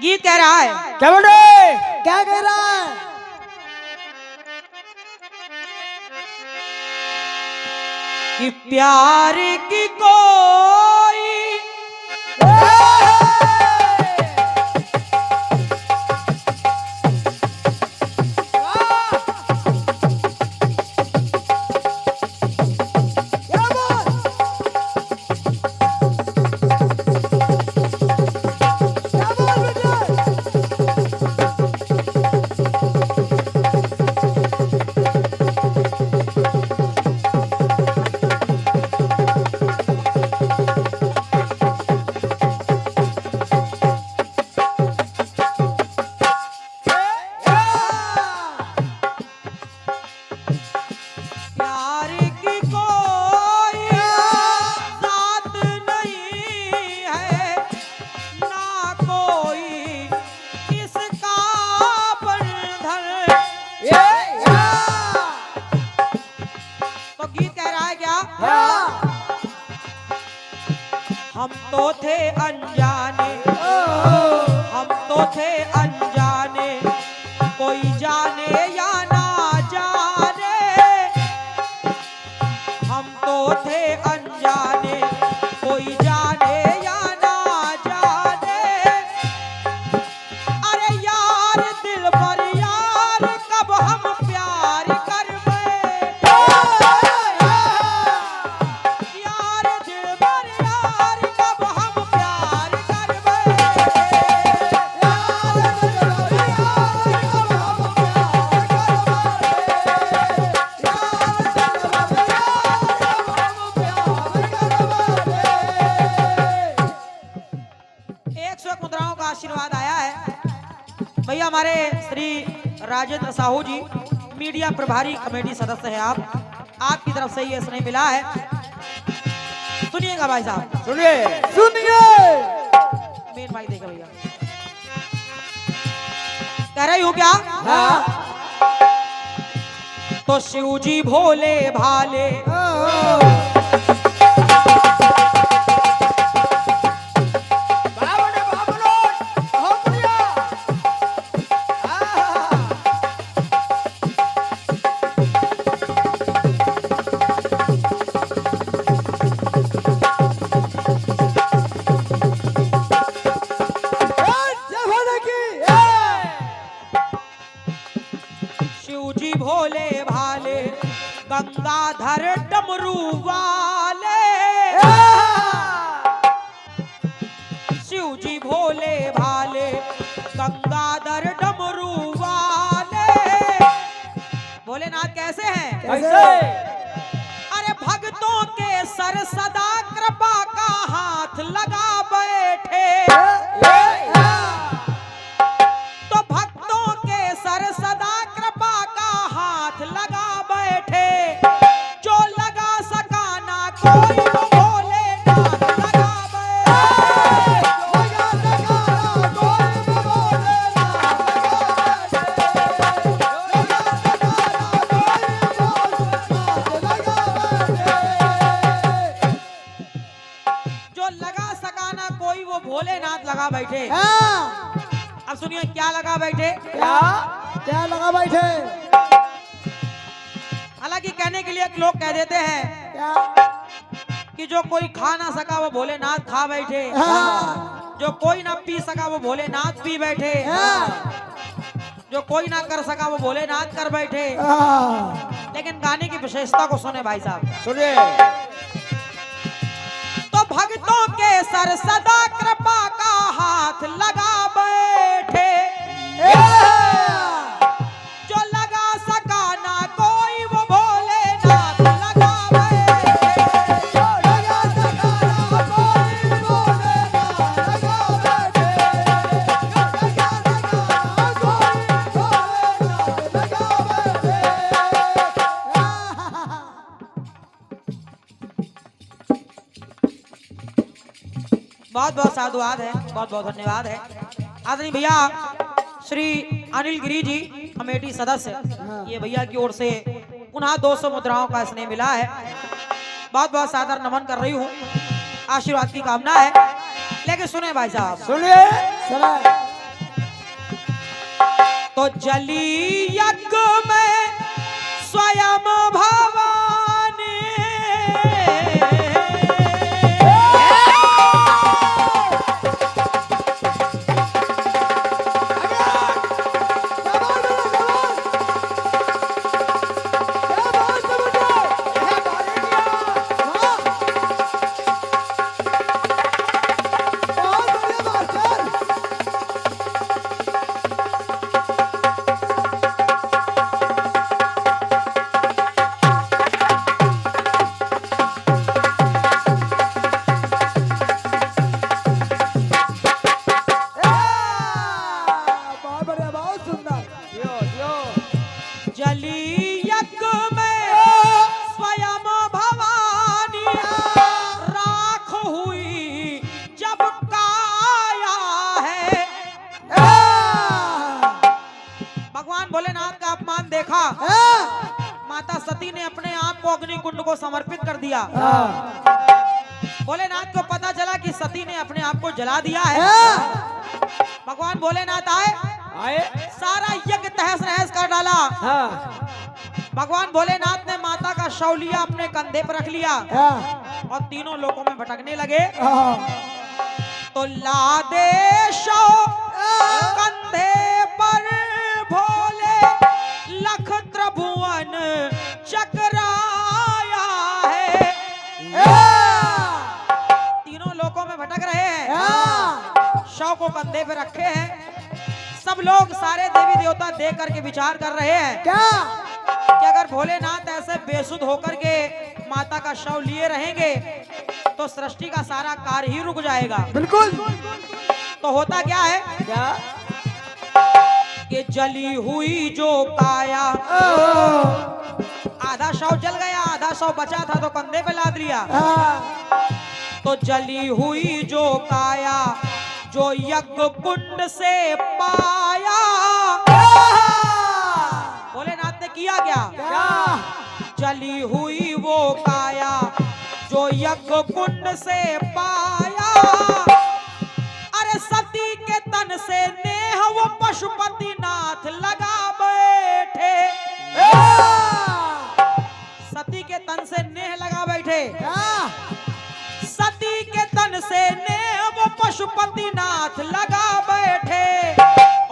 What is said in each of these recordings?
गीत कह रहा है। क्या बोल रहे? क्या कह रहा है? कि प्यार की कोई हम तो थे अनजाने, हम तो थे अनजाने, कोई जाने या ना जाने, हम तो थे अनजाने, कोई जाने या ना जाने। अरे यार दिल पर यार कब हम प्यार कर बैठे, यार दिल पर यार कब हम प्यार कर बैठे, एक सौ मुद्राओं का आशीर्वाद आया है भैया। हमारे श्री राजेंद्र साहू जी मीडिया प्रभारी कमेटी सदस्य है, आपकी तरफ से ये स्नेह मिला है। सुनिएगा भाई साहब, सुनिए सुनिए। मेन भाई देगा भैया, कह रही हूँ क्या? हाँ। तो शिव जी भोले भाले, शिव जी भोले भाले, गंगाधर डमरू वाले, शिव जी भोले भाले, गंगाधर डमरू वाले। भोलेनाथ कैसे हैं? कैसे? अरे भक्तों के सर सदा कृपा का हाथ लगा बैठे, तो भक्तों के सर सदा कृपा का हाथ लगा बैठे, जो लगा सका ना कोई वो भोलेनाथ लगा बैठे, जो लगा सका ना कोई वो भोलेनाथ लगा बैठे। अब सुनिए क्या लगा बैठे। क्या क्या लगा बैठे? हालांकि कहने के लिए लोग कह देते हैं क्या? कि जो कोई खा ना सका वो भोलेनाथ खा बैठे, हाँ। जो कोई ना पी सका वो भोलेनाथ पी बैठे, हाँ। जो कोई ना कर सका वो भोलेनाथ कर बैठे। हाँ। लेकिन गाने की विशेषता को सुने भाई साहब। सुनिए। तो भक्तों के सर सदा कृपा का हाथ लगा बैठे, जो लगा सका ना कोई वो भोलेनाथ लगा बैठे, बहुत बहुत साधुवाद है, बहुत बहुत धन्यवाद है। आदरणीय भैया श्री अनिल गिरी जी कमेटी सदस्य, ये भैया की ओर से पुनः 200 मुद्राओं का स्नेह मिला है। बहुत बहुत सादर नमन कर रही हूँ, आशीर्वाद की कामना है। लेकिन सुने भाई साहब, सुनिए। सुना। तो जली यज्ञ में स्वयं भवानी जली यज्ञ में स्वयं भवानी राख हुई जब काया है। भगवान भोलेनाथ का अपमान देखा, माता सती ने अपने आप को अग्नि कुंड को समर्पित कर दिया। भोलेनाथ को पता चला कि सती ने अपने आप को जला दिया है। भगवान भोलेनाथ आए, सारा यज्ञ तहस नहस कर डाला। भगवान भोलेनाथ ने माता का शव लिया, अपने कंधे पर रख लिया और तीनों लोकों में भटकने लगे। तो लादे शव कंधे पर भोले लख त्रिभुवन चकराया है। तीनों लोकों में भटक रहे हैं, शव को कंधे पे रखे हैं। सब लोग, सारे देवी देवता देख करके विचार कर रहे हैं कि अगर भोलेनाथ ऐसे बेसुध होकर के माता का शव लिए रहेंगे तो सृष्टि का सारा कार्य ही रुक जाएगा। बिल्कुल। तो होता क्या है कि जली हुई जो काया, आधा शव जल गया, आधा शव बचा था तो कंधे पे लाद लिया। तो जली हुई जो काया जो यज्ञ कुंड से पाया, भोलेनाथ ने किया क्या? जली हुई वो काया जो यज्ञ कुंड से पाया। अरे सती के तन से नेह वो पशुपति नाथ लगा बैठे। सती के तन से नेह लगा बैठे। सती के तन से नेह वो पशुपति नाथ लगा बैठे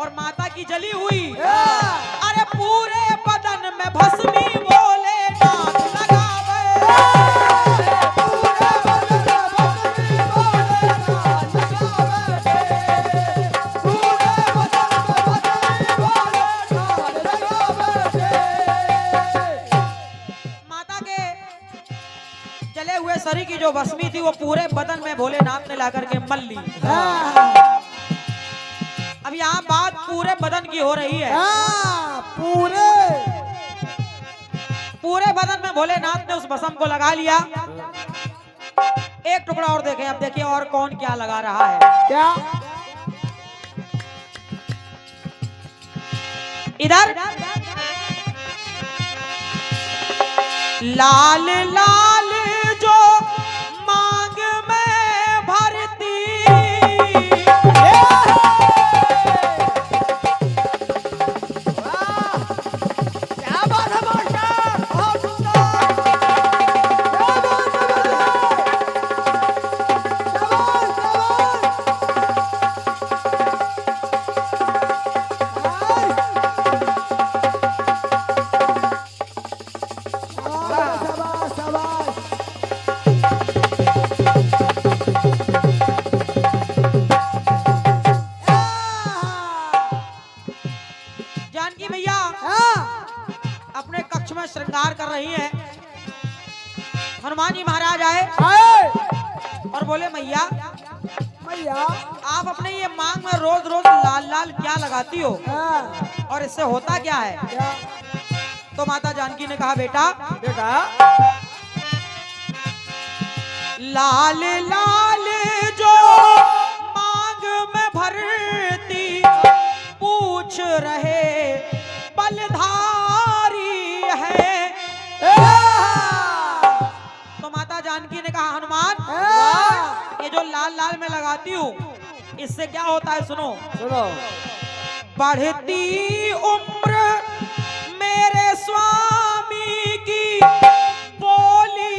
और माता की जली हुई अरे पूरे बदन में भस्मी भोलेनाथ लगा माता के जले हुए शरीर की जो भस्मी थी वो पूरे बदन में भोलेनाथ ने लाकर के मल ली। अब यहाँ बात पूरे बदन की हो रही है। पूरे बदन में भोलेनाथ ने उस भस्म को लगा लिया। एक टुकड़ा और देखें, अब देखिए और कौन क्या लगा रहा है। क्या? इधर लाल लाल जो मांग में भरती, क्या बात है मास्टर, बहुत सुंदर, जानकी भैया अपने कक्ष में श्रृंगार कर रही हैं। हनुमान जी महाराज आए और बोले मैया आप अपने ये मांग में रोज रोज लाल लाल क्या लगाती हो और इससे होता क्या है? तो माता जानकी ने कहा बेटा लाल लाल जो मांग में भरती पूछ रहे बलधारी है। तो माता जानकी ने कहा हनुमान ये जो लाल लाल में लगाती हूँ इससे क्या होता है सुनो। बढ़ती उम्र मेरे स्वामी की, बोली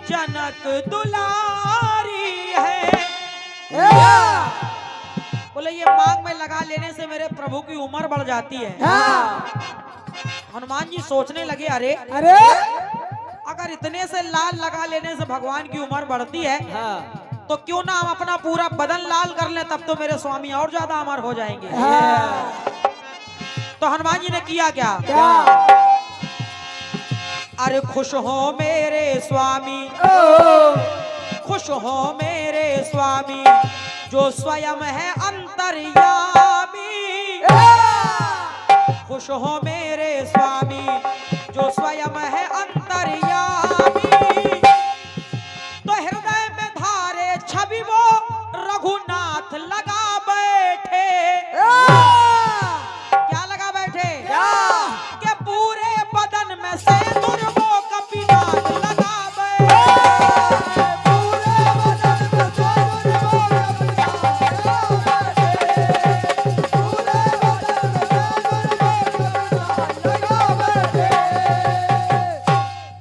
जनक दुलारी है। बोले ये मांग में लगा लेने से मेरे प्रभु की उम्र बढ़ जाती है। हनुमान जी सोचने लगे, अरे अरे अगर इतने से लाल लगा लेने से भगवान की उम्र बढ़ती है, तो क्यों ना हम अपना पूरा बदन लाल कर लें, तब तो मेरे स्वामी और ज्यादा अमर हो जाएंगे। तो हनुमान जी ने किया क्या? अरे खुश हो मेरे स्वामी, खुश हो मेरे स्वामी, जो स्वयं है अंतर्यामी। खुश हो मेरे स्वामी, जो स्वयं है अंतर्यामी। तो हृदय में धारे छवि वो रघुनाथ लगा बैठे। क्या लगा बैठे? के पूरे बदन में सिंदूर वो कपिनाथ लगा बैठे।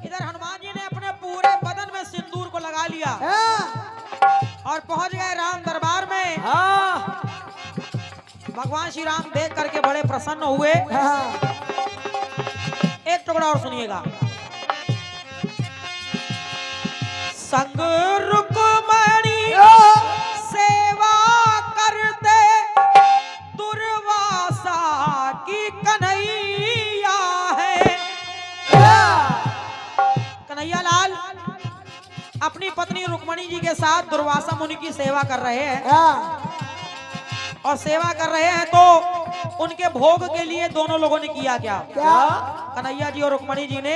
इधर हनुमान जी ने अपने पूरे बदन में सिंदूर को लगा लिया और पहुंच गए राम दरबार में। भगवान श्री राम देख करके बड़े प्रसन्न हुए। एक टुकड़ा और सुनिएगा। संग रुक्मणी सेवा करते, दुर्वासा की कन्हैया है। कन्हैया लाल अपनी पत्नी रुक्मणी जी के साथ दुर्वासा मुनि की सेवा कर रहे हैं। और सेवा कर रहे हैं तो उनके भोग के लिए दोनों लोगों ने किया क्या? कन्हैया जी और रुक्मणी जी ने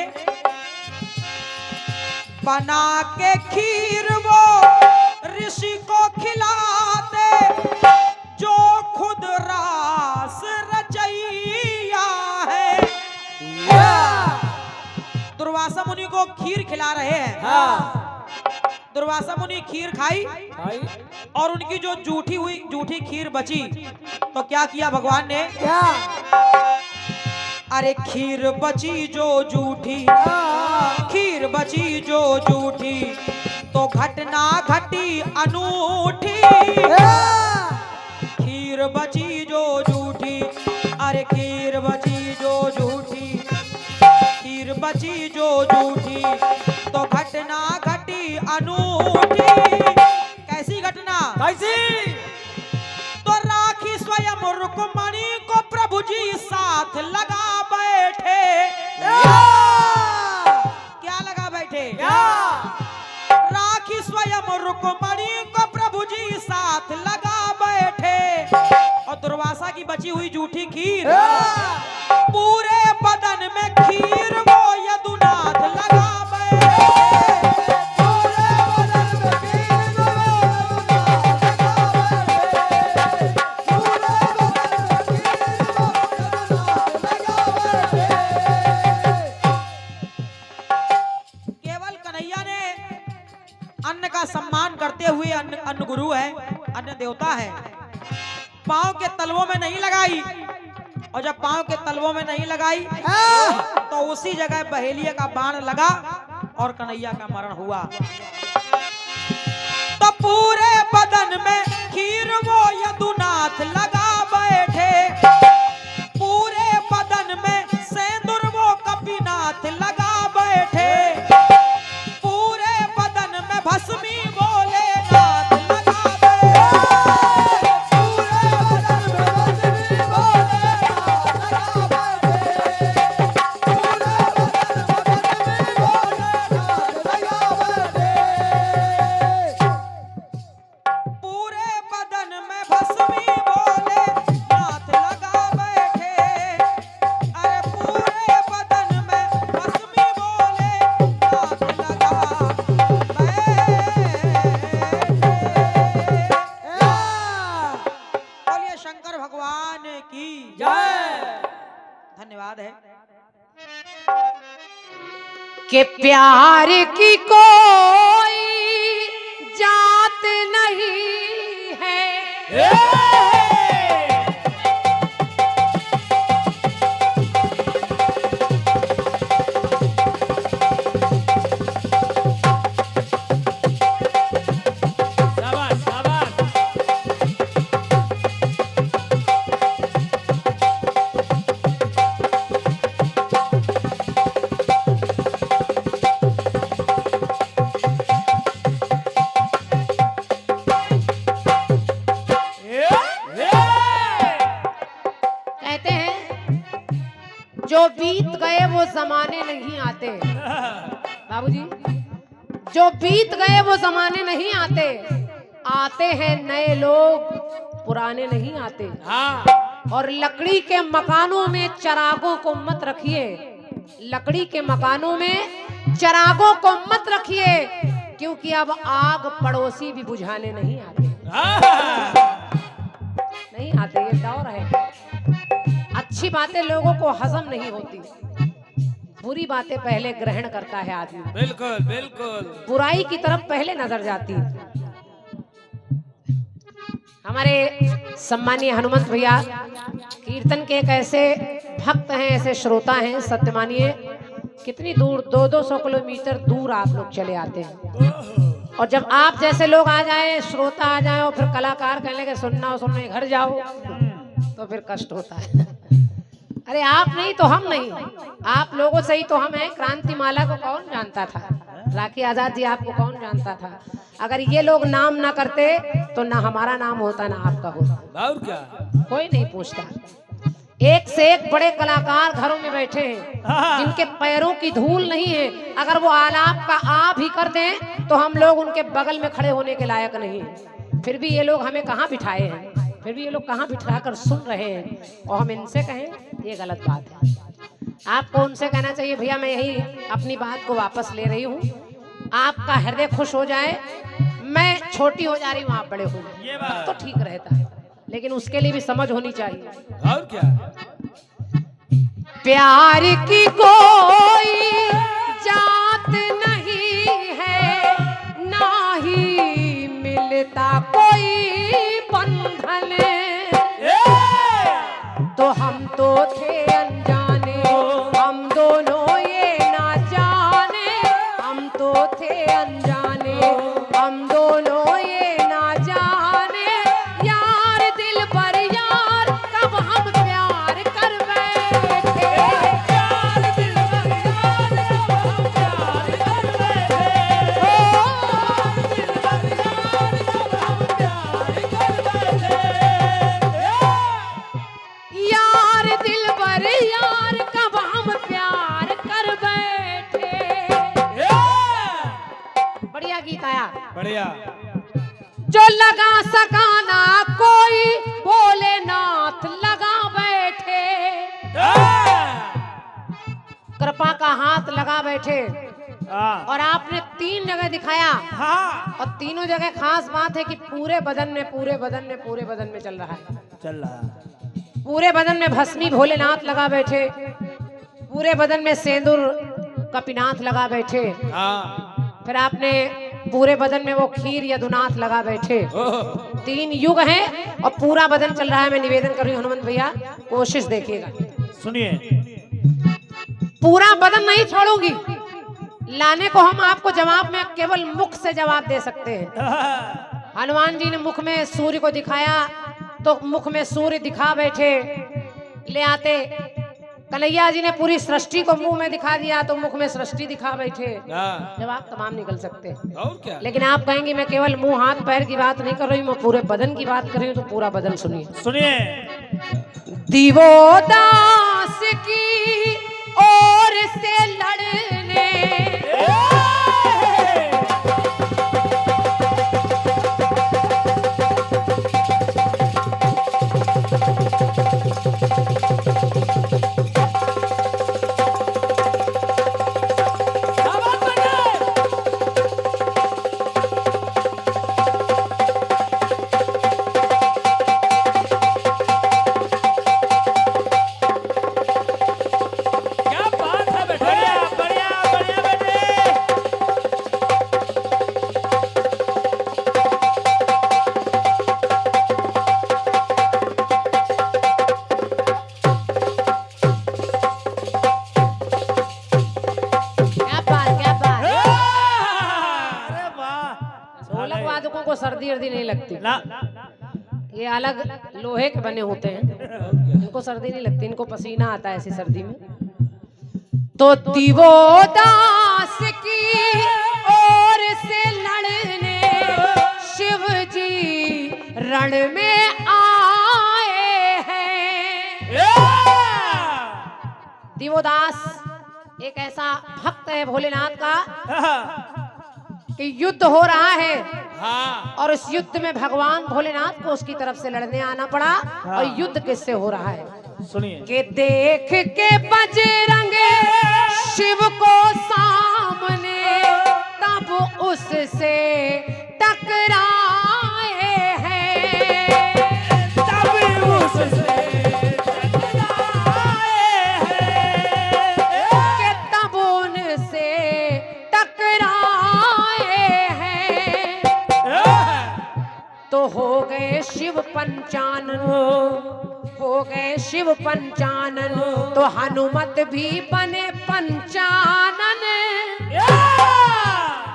बना के खीर वो ऋषि को खिलाते, जो खुद रास रचैया है। दुर्वासा मुनि को खीर खिला रहे हैं। दुर्वासा मुनि खीर खाई और उनकी जो जूठी खीर बची, तो क्या किया भगवान ने? अरे खीर बची जो जूठी, खीर बची जो जूठी, तो घटना घटी अनूठी। खीर बची जो जूठी, अरे खीर बची जो जूठी, खीर बची जो जूठी, तो घटना घटी अनूठी। कैसी घटना? कैसी? तो राखी स्वयं रुक्मणी को प्रभु जी साथ लगा बैठे। क्या लगा बैठे? राखी स्वयं रुक्मणी को प्रभु जी साथ लगा बैठे। और दुर्वासा की बची हुई जूठी खीर, पूरे बदन में खीर वो यदुनाथ लगा बैठे। अन्न का सम्मान करते हुए, अन्न गुरु है, अन्न देवता है, पांव के तलवों में नहीं लगाई। और जब पांव के तलवों में नहीं लगाई तो उसी जगह बहेलिया का बाण लगा और कन्हैया का मरण हुआ। तो पूरे बदन में खीर वो यदुनाथ लगा बैठे। पूरे बदन में सिंदूर वो कपिनाथ लगा बैठे। पूरे बदन में भस्मी भोलेनाथ लगा बैठे। पूरे बदन में भस्मी भोलेनाथ लगा बैठे। अरे पूरे बदन में भस्मी भोलेनाथ लगा बोलिए शंकर भगवान की जय। धन्यवाद है। कि प्यार की कोई जात नहीं है, वो जमाने नहीं आते बाबूजी, जो बीत गए वो जमाने नहीं आते, आते हैं नए लोग, पुराने नहीं आते। और लकड़ी के मकानों में चिरागों को मत रखिए, लकड़ी के मकानों में चिरागों को मत रखिए, क्योंकि अब आग पड़ोसी भी बुझाने नहीं आते। नहीं आते, ये दौर है। अच्छी बातें लोगों को हजम नहीं होती, बुरी बातें पहले ग्रहण करता है आदमी। बिल्कुल बिल्कुल। बुराई की तरफ पहले नजर जाती है। हमारे सम्मानीय हनुमंत भैया कीर्तन के एक ऐसे भक्त हैं, ऐसे श्रोता हैं, सत्य मानिए कितनी दूर 200-200 किलोमीटर दूर आप लोग चले आते हैं। और जब आप जैसे लोग आ जाए, श्रोता आ जाए और फिर कलाकार कहने के सुनना और सुनने घर जाओ, तो फिर कष्ट होता है। अरे आप नहीं तो हम नहीं, आप लोगों से ही तो हम हैं। क्रांति माला को कौन जानता था? राखी आजाद जी आपको कौन जानता था? अगर ये लोग नाम ना करते तो ना हमारा नाम होता ना आपका होता। और क्या, कोई नहीं पूछता। एक से एक बड़े कलाकार घरों में बैठे हैं, जिनके पैरों की धूल नहीं है। अगर वो आलाप का आ भी कर दें तो हम लोग उनके बगल में खड़े होने के लायक नहीं है। फिर भी ये लोग हमें कहाँ बिठाए हैं, फिर भी ये लोग कहाँ बिठा कर सुन रहे हैं, और हम इनसे कहें, ये गलत बात है। आपको उनसे कहना चाहिए, भैया मैं यही अपनी बात को वापस ले रही हूँ, आपका हृदय खुश हो जाए, मैं छोटी हो जा रही हूँ, आप बड़े हो जाए, तब तो ठीक रहता है। लेकिन उसके लिए भी समझ होनी चाहिए। और क्या, प्यार की कोई जात नहीं है, ना ही मिलता कोई बंधन, तो हम तो थे अनजाने, हम दोनों ये ना जाने, हम तो थे अनजाने, हम दोनों ये ना जाने, यार दिल पर यार कब हम प्यार कर बैठे, यार दिल पर यार कब हम प्यार कर बैठे, यार दिल पर यार कब हम प्यार कर बैठे। बढ़िया गीत आया, बढ़िया। जो लगा सकाना कोई भोलेनाथ लगा बैठे, कृपा का हाथ लगा बैठे। और आपने 3 जगह दिखाया, और तीनों जगह खास बात है कि पूरे बदन में, पूरे बदन में, पूरे बदन में चल रहा है, चल रहा, पूरे पूरे बदन में भस्मी भोलेनाथ लगा बैठे, पूरे बदन में सेंदूर कपिनाथ लगा बैठे, फिर आपने पूरे बदन में वो खीर यदुनाथ लगा बैठे। 3 युग हैं और पूरा बदन चल रहा है। मैं निवेदन कर रही हूँ हनुमंत भैया, कोशिश देखिएगा, सुनिए। पूरा बदन नहीं छोड़ूंगी, लाने को हम आपको जवाब में केवल मुख से जवाब दे सकते हैं। हनुमान जी ने मुख में सूर्य को दिखाया तो मुख में सूर्य दिखा बैठे, ले आते। कन्हैया जी ने पूरी सृष्टि को मुंह में दिखा दिया तो मुख में सृष्टि दिखा बैठे। जवाब तमाम निकल सकते हैं। और क्या, लेकिन आप कहेंगे मैं केवल मुंह हाथ पैर की बात नहीं कर रही हूँ, मैं पूरे बदन की बात कर रही हूँ, तो पूरा बदन सुनिए। सुनिए। दिवोदास की ओर से लड़ने, सर्दी अर्दी नहीं लगती ना, ये अलग लोहे के बने होते हैं, इनको सर्दी नहीं लगती, इनको पसीना आता है ऐसी सर्दी में। तो दिवोदास की ओर से लड़ने शिव जी रण में आए हैं। दिवोदास एक ऐसा भक्त है भोलेनाथ का कि युद्ध हो रहा है और इस युद्ध में भगवान भोलेनाथ को उसकी तरफ से लड़ने आना पड़ा। और युद्ध किससे हो रहा है सुनिए। कि देख के बजरंग शिव को सामने तब उससे टकराए हैं, तब उससे टकराए हैं, कि तब उनसे टकराए हैं। तो हो गए शिव पंचानन, हो गए शिव पंचानन, तो हनुमत भी बने पंचानन।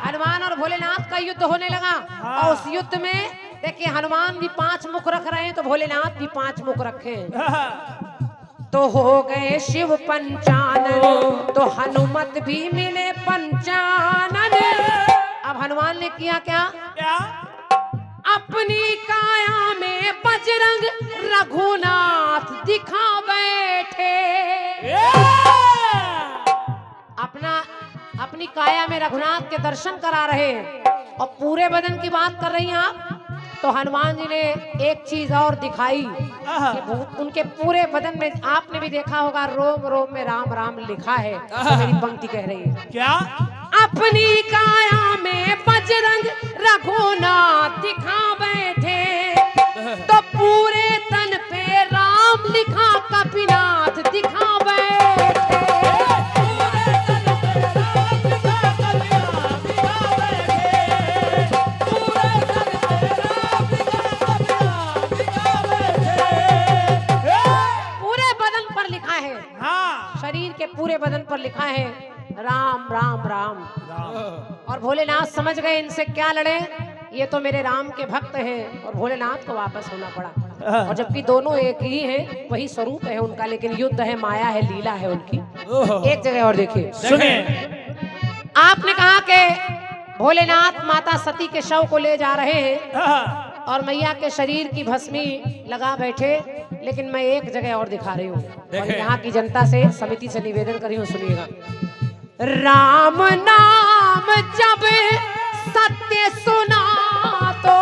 हनुमान और भोलेनाथ का युद्ध होने लगा। और उस युद्ध में देखिए हनुमान भी 5 मुख रख रहे हैं तो भोलेनाथ भी 5 मुख रखे हैं। तो हो गए शिव पंचानन, तो हनुमत भी मिले पंचानन। अब हनुमान ने किया क्या? अपनी काया में बजरंग रघुनाथ दिखा बैठे। अपनी काया में रघुनाथ के दर्शन करा रहे हैं। और पूरे बदन की बात कर रही हैं आप, तो हनुमान जी ने एक चीज और दिखाई कि उनके पूरे बदन में आपने भी देखा होगा रोम रोम में राम राम लिखा है। तो मेरी पंक्ति कह रही है क्या? अपनी काया में बजरंग रघुनाथ दिखा बैठे, तो पूरे तन पे राम लिखा कपिनाथ दिखा बैठे। पूरे बदन पर लिखा है, शरीर के पूरे बदन पर लिखा है राम राम राम। और भोलेनाथ समझ गए इनसे क्या लड़े, ये तो मेरे राम के भक्त हैं। और भोलेनाथ को वापस होना पड़ा। और जबकि दोनों एक ही हैं, वही स्वरूप है उनका, लेकिन युद्ध है, माया है, लीला है उनकी। एक जगह और देखिए, सुनिए। आपने कहा कि भोलेनाथ माता सती के शव को ले जा रहे हैं और मैया के शरीर की भस्मी लगा बैठे, लेकिन मैं एक जगह और दिखा रही हूँ और यहाँ की जनता से समिति से निवेदन कर रही हूँ, सुनिएगा। राम नाम जब सत्य सुना तो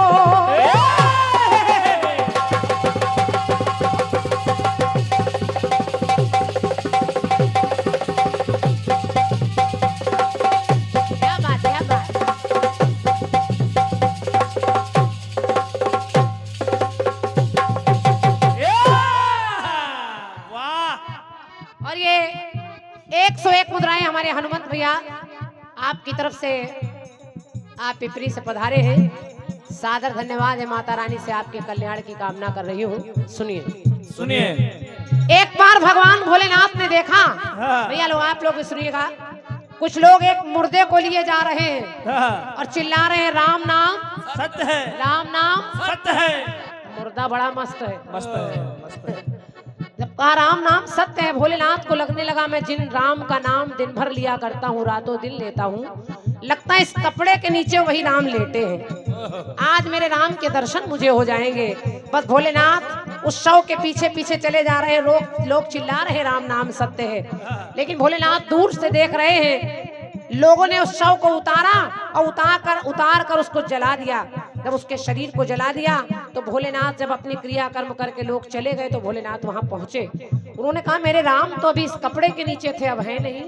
क्या बात, क्या बात। और ये 101 मुद्राएं हमारे हनुमंत भैया आपकी तरफ से, आप पिपरी से पधारे हैं। सादर धन्यवाद है, माता रानी से आपके कल्याण की कामना कर रही हूँ। सुनिए। एक बार भगवान भोलेनाथ ने देखा, भैया लोग आप लोग भी सुनिएगा, कुछ लोग एक मुर्दे को लिए जा रहे हैं और चिल्ला रहे हैं राम नाम सत्य है, राम नाम सत्य है। मुर्दा बड़ा मस्त है, मस्त है, मस्त है। जब कहा राम नाम सत्य है, भोलेनाथ को लगने लगा मैं जिन राम का नाम दिन भर लिया करता हूँ, रातों दिन लेता हूँ, लगता है इस कपड़े के नीचे वही राम लेटे हैं। आज मेरे राम के दर्शन मुझे हो जाएंगे। बस भोलेनाथ उस शव के पीछे पीछे चले जा रहे हैं। लोग चिल्ला रहे हैं राम नाम सत्य है, लेकिन भोलेनाथ दूर से देख रहे हैं। लोगों ने उस शव को उतारा और उतार कर उसको जला दिया। जब उसके शरीर को जला दिया तो भोलेनाथ जब अपनी क्रिया कर्म करके लोग चले गए तो भोलेनाथ वहां पहुंचे। उन्होंने कहा मेरे राम तो अभी इस कपड़े के नीचे थे, अब है नहीं।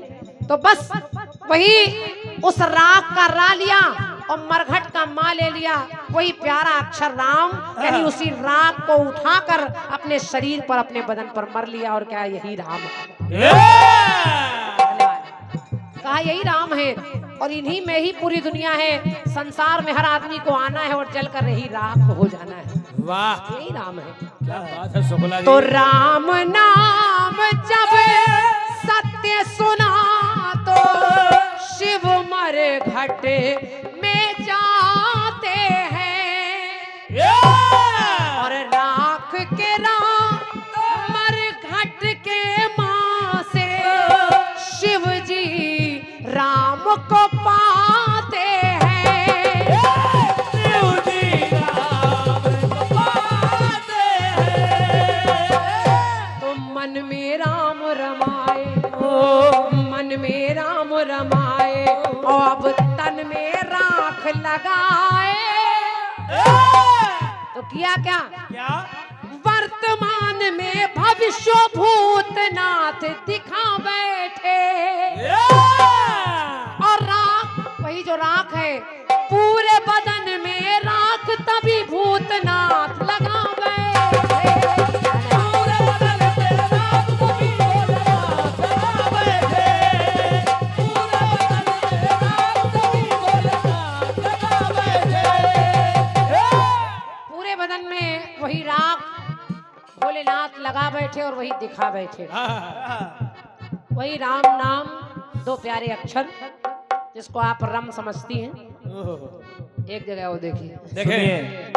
तो बस वही उस राख का रा लिया और मरघट का माँ ले लिया, वही प्यारा अक्षर राम, यानी उसी राख को उठाकर अपने शरीर पर, अपने बदन पर मर लिया। और क्या यही राम है? कहा यही राम है और इन्हीं में ही पूरी दुनिया है। संसार में हर आदमी को आना है और जलकर यही राख हो जाना है। वाह, यही राम है। क्या बात है शुक्ला जी। तो राम नाम जब सत्य सुना तो शिव मर घट में जाते हैं। और राख के राम मर घट के मां से शिव जी राम को पाते हैं। शिव जी राम को पाते हैं। तो मन में राम रमाए, मन में राम लगाए। तो किया क्या? क्या? वर्तमान में भविष्य भूतनाथ दिखा बैठे। और राख, वही जो राख है, पूरे बदन में राख तभी भूतनाथ लगा बैठे। पूरे बदन में राख तभी भोलेनाथ लगा बैठे। पूरे बदन में राख तभी भोलेनाथ लगा बैठे। पूरे बदन में वही राख भोलेनाथ लगा बैठे और वही दिखा बैठे। वही राम नाम, दो प्यारे अक्षर जिसको आप रम समझती हैं। एक जगह वो देखिए, देखिए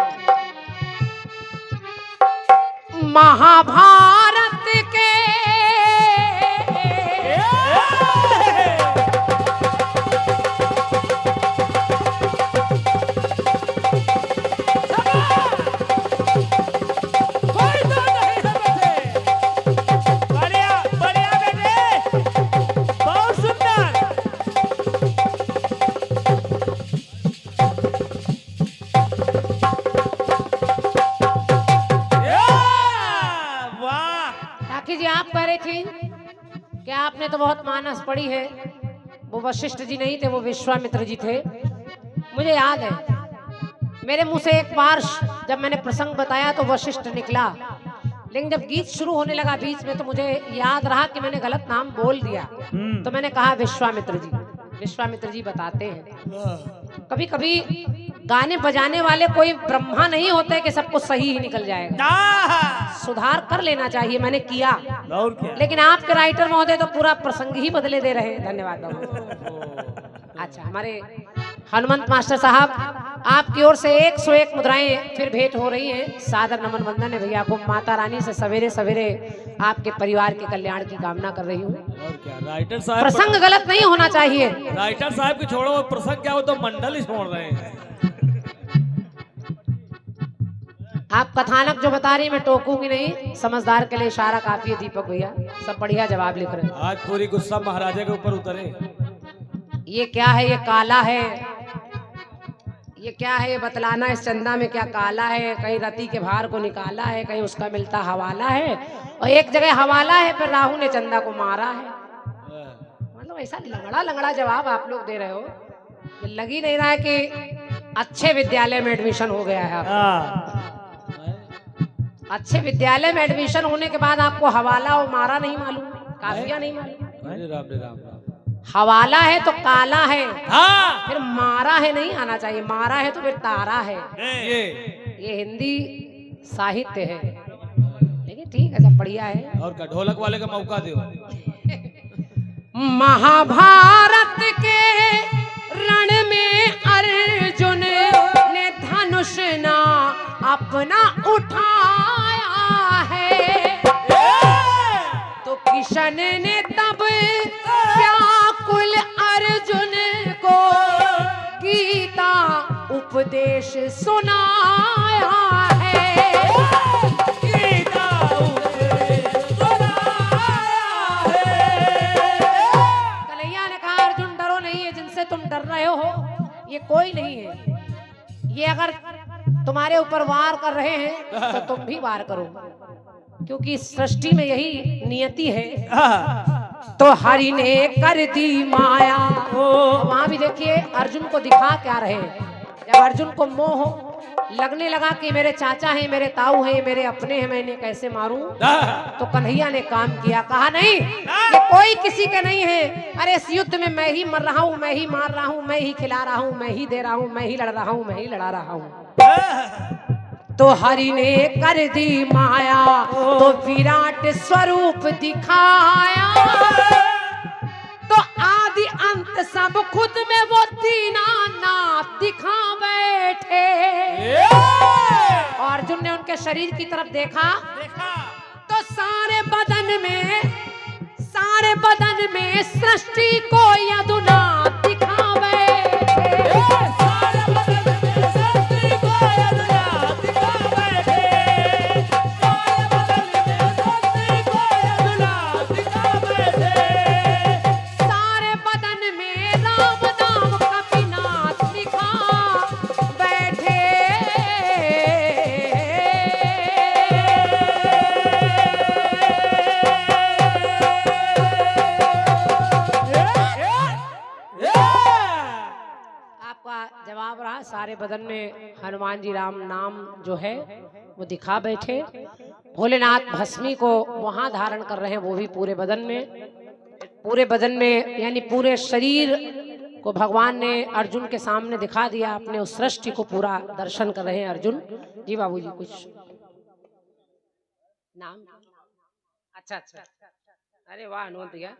महाभारत के कोई तो नहीं है बेटे। बढ़िया बढ़िया बेटे, बहुत सुंदर। वाह। राखी जी, आप कह रहे थे कि आपने तो बहुत मानस पढ़ी है। वो वशिष्ठ जी नहीं थे, वो विश्वामित्र जी थे। मुझे याद है, मेरे मुंह से एक बार जब मैंने प्रसंग बताया तो वशिष्ठ निकला, लेकिन जब गीत शुरू होने लगा बीच में तो मुझे याद रहा कि मैंने गलत नाम बोल दिया। तो मैंने कहा विश्वामित्र जी। विश्वामित्र जी बताते हैं, कभी कभी गाने बजाने वाले कोई ब्रह्मा नहीं होते कि सब कुछ सही ही निकल जाएगा। सुधार कर लेना चाहिए, मैंने किया। और क्या? लेकिन आपके राइटर महोदय तो पूरा प्रसंग ही बदले दे रहे हैं। धन्यवाद बाबू। अच्छा, हमारे हनुमंत मास्टर साहब, आपकी ओर से 101 मुद्राएं फिर भेंट हो रही हैं। सादर नमन वंदन है भैया को। माता रानी से सवेरे सवेरे आपके परिवार के कल्याण की कामना कर रही हूँ। और क्या? राइटर साहब, प्रसंग गलत नहीं होना चाहिए। राइटर साहब की छोड़ो, प्रसंग क्या, वो तो मंडल ही छोड़ रहे हैं। आप कथानक जो बता रही, मैं टोकूंगी नहीं। समझदार के लिए इशारा काफी है। दीपक भैया सब बढ़िया जवाब लिख रहे हैं। आज पूरी गुस्सा महाराजा के ऊपर उतरे। ये क्या है? ये काला है। ये क्या है? ये बतलाना इस चंदा में क्या काला है। कहीं रति के भार को निकाला है, कहीं उसका मिलता हवाला है, और एक जगह हवाला है फिर राहु ने चंदा को मारा है। मतलब ऐसा लंगड़ा लंगड़ा जवाब आप लोग दे रहे हो, ये लग ही नहीं रहा है कि अच्छे विद्यालय में एडमिशन हो गया है आपका। अच्छे विद्यालय में एडमिशन होने के बाद आपको हवाला और मारा नहीं मालूम, काफिया नहीं मालूम। अरे राम रे राम राम। हवाला है तो काला है, हाँ, फिर मारा है नहीं आना चाहिए। मारा है तो फिर तारा है। ये हिंदी साहित्य है, लेकिन ठीक है, सब बढ़िया है। और क्या, ढोलक वाले का मौका दो। महाभारत के रण में अर्जुन ने धनुष ना अपना उठाया है, तो किशन ने तब व्याकुल अर्जुन को गीता उपदेश सुनाया है। गीता उपदेश सुनाया है। कन्हैया ने कहा, अर्जुन डरो नहीं, है जिनसे तुम डर रहे हो ये कोई नहीं है। ये अगर तुम्हारे ऊपर वार कर रहे हैं तो तुम भी वार करो, क्योंकि सृष्टि में यही नियति है। तो हरि ने कर दी माया। वहां भी देखिए अर्जुन को दिखा क्या रहे हैं। जब अर्जुन को मोह लगने लगा कि मेरे चाचा हैं, मेरे ताऊ हैं, मेरे अपने हैं, मैं इन्हें कैसे मारूं, तो कन्हैया ने काम किया। कहा नहीं, ये कोई किसी के नहीं है। अरे इस युद्ध में मैं ही मर रहा हूं, मैं ही मार रहा हूं, मैं ही खिला रहा हूं, मैं ही दे रहा हूं, मैं ही लड़ रहा हूं, मैं ही लड़ा रहा हूं। तो हरि ने कर दी माया, तो विराट स्वरूप दिखाया। तो आदि अंत सब खुद में वो दीनानाथ दिखा बैठे। और अर्जुन ने उनके शरीर की तरफ देखा तो सारे बदन में सृष्टि को यदुनाथ दिखा बैठे। सारे बदन में सृष्टि को यदुनाथ दिखा बैठे। सारे बदन में सृष्टि को यदुनाथ दिखा बैठे। सारे बदन में राम नाम कपिनाथ दिखा का जवाब रहा, सारे बदन में हनुमान जी राम नाम जो है वो दिखा बैठे। भोलेनाथ भस्मी को वहां धारण कर रहे हैं, वो भी पूरे बदन में यानी पूरे शरीर को भगवान ने अर्जुन के सामने दिखा दिया। अपने उस सृष्टि को पूरा दर्शन कर रहे हैं अर्जुन जी। बाबूजी कुछ नाम? अच्छा अच्छा, अरे वाह हनुमत भैया।